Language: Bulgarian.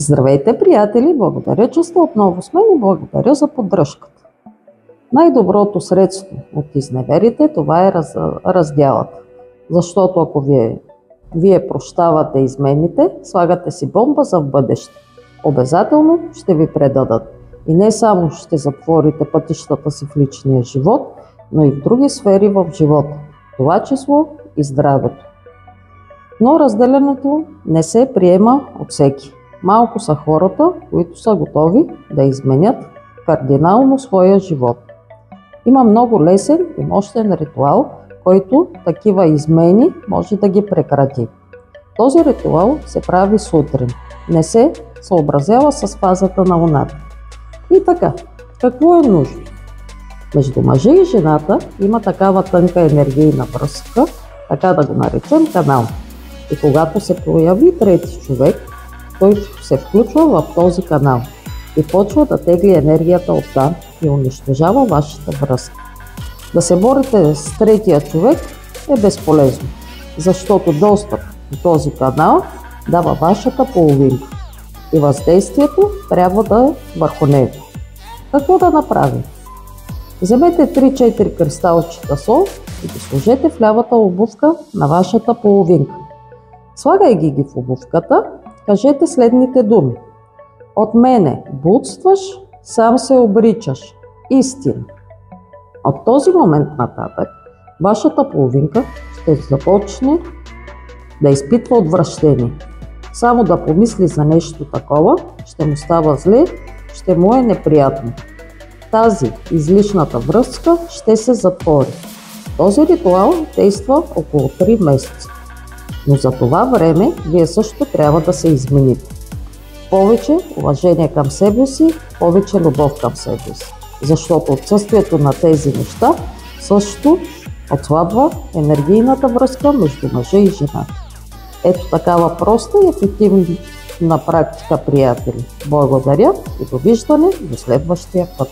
Здравейте, приятели! Благодаря, че сте отново с мен и благодаря за поддръжката. Най-доброто средство от изневерите, това е разделът. Защото ако вие прощавате измените, слагате си бомба за в бъдеще. Обязателно ще ви предадат. И не само ще затворите пътищата си в личния живот, но и в други сфери в живота, това число и здравето. Но разделянето не се приема от всеки. Малко са хората, които са готови да изменят кардинално своя живот. Има много лесен и мощен ритуал, който такива измени може да ги прекрати. Този ритуал се прави сутрин, не се съобразява с фазата на луната. И така, какво е нужно? Между мъжа и жената има такава тънка енергийна връзка, така да го наречем канал. И когато се появи трети човек, той се включва в този канал и почва да тегли енергията оттам и унищожава вашата връзка. Да се борите с третия човек е безполезно, защото достъп до този канал дава вашата половинка и въздействието трябва да е върху него. Какво да направим? Вземете 3-4 кристалчета сол и ги сложете в лявата обувка на вашата половинка. Слагайки ги в обувката, кажете следните думи. От мене будстваш, сам се обричаш. Истина. От този момент нататък, вашата половинка ще започне да изпитва отвращение. Само да помисли за нещо такова, ще му става зле, ще му е неприятно. Тази излишната връзка ще се затвори. Този ритуал действа около 3 месеца. Но за това време вие също трябва да се измените. Повече уважение към себе си, повече любов към себе си. Защото отсъствието на тези неща също отслабва енергийната връзка между мъжа и жена. Ето такава проста и ефективна практика, приятели. Благодаря и довиждане до следващия път.